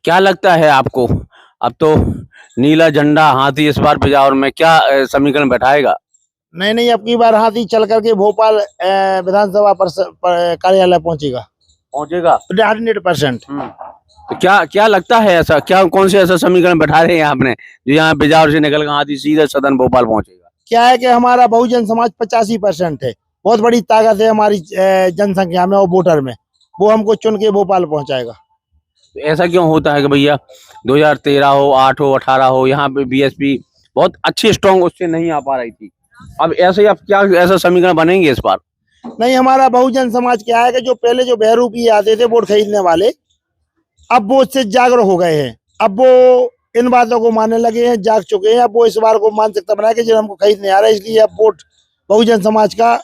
क्या लगता है आपको? अब तो नीला झंडा हाथी इस बार बिजावर में क्या समीकरण बैठाएगा? नहीं नहीं, अब की बार हाथी चल करके भोपाल विधानसभा कार्यालय पहुंचेगा। पहुंचेगा 100%। तो क्या क्या लगता है ऐसा, क्या कौन से ऐसा समीकरण बैठा रहे हैं आपने जो यहाँ बिजावर से निकल कर हाथी सीधा सदन भोपाल पहुंचेगा? क्या है कि हमारा बहुजन समाज 85% है, बहुत बड़ी ताकत है हमारी जनसंख्या में और वोटर में, वो हमको चुन के भोपाल पहुंचाएगा। तो ऐसा क्यों होता है कि भैया 2013 हो, 8 हो, 18 हो, यहाँ पे बीएसपी बहुत अच्छी स्ट्रॉन्ग उससे नहीं आ पा रही थी, अब ऐसे ही अब क्या ऐसा समीकरण बनेंगे इस बार? नहीं, हमारा बहुजन समाज क्या है कि जो पहले जो बहरूपी आते थे वोट खरीदने वाले, अब वो उससे जागरूक हो गए हैं। अब वो इन बातों को मानने लगे हैं, जाग चुके हैं। अब वो इस बार को मानसिकता बनाए कि जो हमको खरीदने आ रहा है, इसलिए अब वोट बहुजन समाज का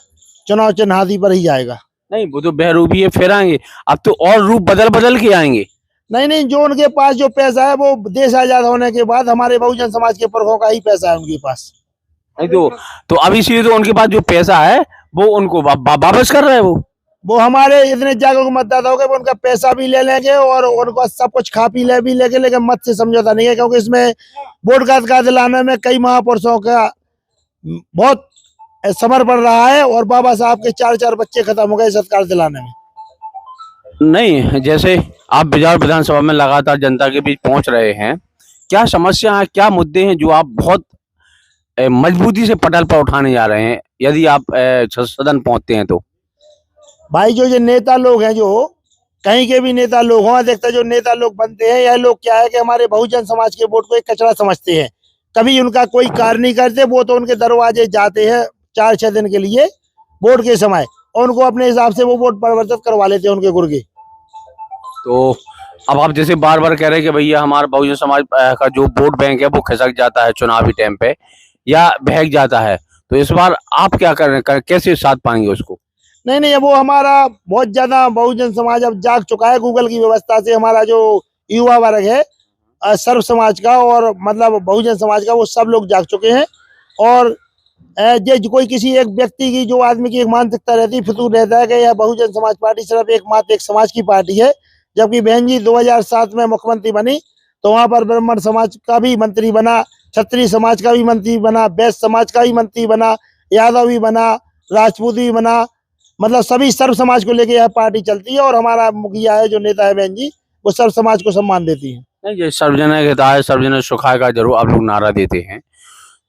चुनाव चिन्ह हाथी पर ही जाएगा। नहीं, वो तो बहरूपी है, फिर आएंगे, अब तो और रूप बदल बदल के आएंगे। नहीं नहीं, जो उनके पास जो पैसा है वो देश आजाद होने के बाद हमारे बहुजन समाज के पुरखों का ही पैसा है उनके पास। नहीं तो अब इसीलिए तो उनके पास जो पैसा है वो उनको वापस कर रहे हैं। वो हमारे इतने जागरूक मतदाता हो गए, वो उनका पैसा भी ले लेंगे और उनको सब कुछ खा पी ले भी लेंगे, लेकिन मत से समझौता नहीं है, क्योंकि इसमें वोट का अधिकार दिलाने में कई महापुरुषों का बहुत समर्पण रहा है और बाबा साहब के 4 बच्चे खत्म हो गए सत्कार दिलाने में। नहीं, जैसे आप बिजावर विधानसभा में लगातार जनता के बीच पहुंच रहे हैं, क्या समस्या है, क्या मुद्दे हैं जो आप बहुत मजबूती से पटल पर उठाने जा रहे हैं यदि आप सदन पहुंचते हैं तो? भाई जो नेता लोग हैं, जो कहीं के भी नेता लोग हों, अधिकतर जो नेता लोग बनते हैं, यह लोग क्या है कि हमारे बहुजन समाज के वोट को एक कचरा समझते हैं, कभी उनका कोई कार्य नहीं करते। वो तो उनके दरवाजे जाते हैं 4-6 दिन के लिए वोट के समय, और उनको अपने हिसाब से वो वोट परिवर्तित करवा लेते हैं उनके गुर्गे। तो अब आप जैसे बार बार कह रहे हैं कि भैया हमारा बहुजन समाज का जो वोट बैंक है वो खिसक जाता है चुनावी टाइम पे या बहक जाता है, तो इस बार आप क्या कर रहे हैं, कैसे साथ पाएंगे उसको? नहीं नहीं, वो हमारा बहुत ज्यादा बहुजन समाज अब जाग चुका है। गूगल की व्यवस्था से हमारा जो युवा वर्ग है सर्व समाज का और मतलब बहुजन समाज का, वो सब लोग जाग चुके हैं। और जो कोई किसी एक व्यक्ति की, जो आदमी की एक मानसिकता रहती है, फितूर रहता है कि यह बहुजन समाज पार्टी सिर्फ एकमात्र एक समाज की पार्टी है, जबकि बहन जी 2007 में मुख्यमंत्री बनी तो वहां पर ब्राह्मण समाज का भी मंत्री बना, क्षत्रिय समाज का भी मंत्री बना, वैश्य समाज का भी मंत्री बना, यादव भी बना, राजपूत भी बना, मतलब सभी सर्व समाज को लेके यह पार्टी चलती है। और हमारा मुखिया है, जो नेता है बहन जी, वो सर्व समाज को सम्मान देती है। नहीं, ये सर्वजन हिताय सर्वजन सुखाय का जरूर आप लोग नारा देते हैं,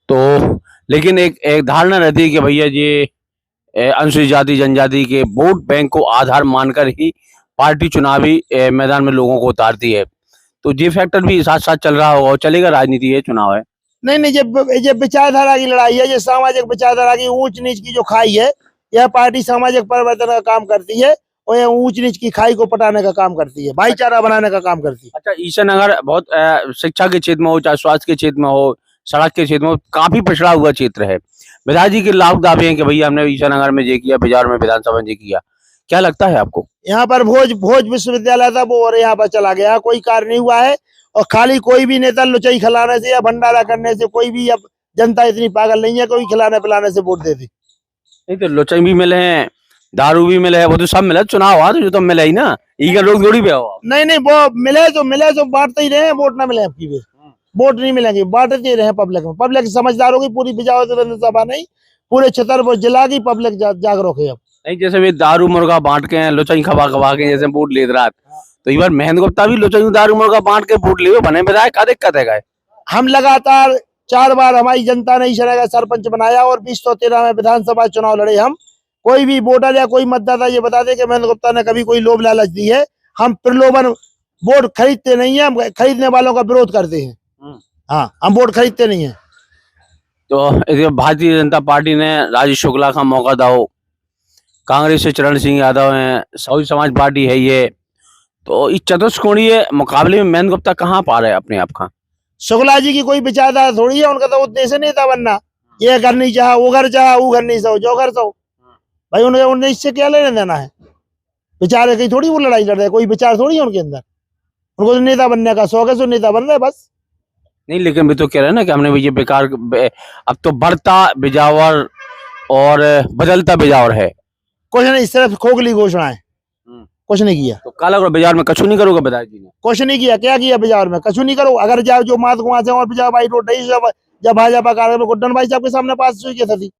तो लेकिन एक धारणा रहती है कि भैया ये अनुसूचित जाति जनजाति के वोट बैंक को आधार मानकर ही पार्टी चुनावी मैदान में लोगों को उतारती है, तो ये फैक्टर भी साथ साथ चल रहा होगा और चलेगा, राजनीति है, चुनाव है। नहीं नहीं, ये विचारधारा की लड़ाई है, ये सामाजिक विचारधारा की ऊंच नीच की जो खाई है, यह पार्टी सामाजिक परिवर्तन का काम करती है और यह ऊंच नीच की खाई को पटाने का काम करती है, भाईचारा बनाने का काम करती है। अच्छा, ईसानगर बहुत शिक्षा के क्षेत्र में हो, चाहे स्वास्थ्य के क्षेत्र में हो, सड़क के क्षेत्र में हो, काफी पिछड़ा हुआ क्षेत्र है। विधायक जी के लाख दावे हैं कि भैया हमने ईसानगर में ये किया, बिजार में विधानसभा में ये किया, क्या लगता है आपको? यहाँ पर भोज विश्वविद्यालय था वो, और यहाँ पर चला गया, कोई कार्य नहीं हुआ है। और खाली कोई भी नेता लुचाई खिलाने से या भंडारा करने से, कोई भी, अब जनता इतनी पागल नहीं है कोई खिलाने पिलाने से वोट देती। नहीं तो लुचाई भी मिले हैं, दारू भी मिले है, वो तो सब मिला, चुनाव हुआ तो जो तो मिले ही ना, ईगल लोग थोड़ी पे हो। नहीं नहीं, वो मिले तो बांटते ही रहे, वोट ना मिले आपकी वोट नहीं मिलेंगे, बांटते रहे पब्लिक में। पब्लिक समझदार होगी, पूरी बिजावर विधानसभा नहीं, पूरे छतरपुर जिला की पब्लिक जागरूक है अब। नहीं, जैसे वे दारू मुर्गा बांट के हैं, लुचाई खवा के जैसे वोट ले रहा, तो इस बार महेंद्र गुप्ता भी लुचाई दारू मुर्गा बांट के वोट ले बने विधायक, क्या दिक्कत है? हम लगातार 4 बार हमारी जनता ने इस तरह का सरपंच बनाया और 2013 में विधानसभा चुनाव लड़े हम। कोई भी वोटर या कोई मतदाता ये बता दे कि महेंद्र गुप्ता ने कभी कोई लोभ लालच दी है? हम प्रलोभन वोट खरीदते नहीं है, हम खरीदने वालों का विरोध करते हैं। हाँ, हम वोट खरीदते नहीं है। तो भारतीय जनता पार्टी ने राजेश शुक्ला का मौका दो, कांग्रेस से चरण सिंह यादव है, सौज समाज पार्टी है ये, तो इस चतुष्कोणीय मुकाबले में महेंद्र गुप्ता कहाँ पा रहे हैं अपने आप का? शुक्ला जी की कोई विचारधारा थोड़ी है, उनका तो उद्देश्य नेता बनना। ये घर नहीं चाह, वो घर चाह, वो घर नहीं सो, जो घर सो। भाई उन्हें इससे क्या लेने देना है? विचार की थोड़ी वो लड़ाई लड़ रहे, कोई विचार थोड़ी है उनके अंदर। उनको तो नेता बनने का शौक है, सो नेता बन रहे बस। नहीं, लेकिन भी तो कह रहे हैं ना कि हमने ये बेकार, अब तो बढ़ता बिजावर और बदलता बिजावर है। कुछ नहीं, सिर्फ खोखली घोषणा है, कुछ नहीं किया। तो काला करो बाजार में कछु नहीं करोगे विधायक जी ने? कुछ नहीं किया, क्या किया बाजार में? कछु नहीं करो। अगर जाओ जो मात वहां से और बाजार भाई रोड रही जब भाजपा कार्यक्रम गुड्डन भाई साहब के सामने पास हुई क्या थी।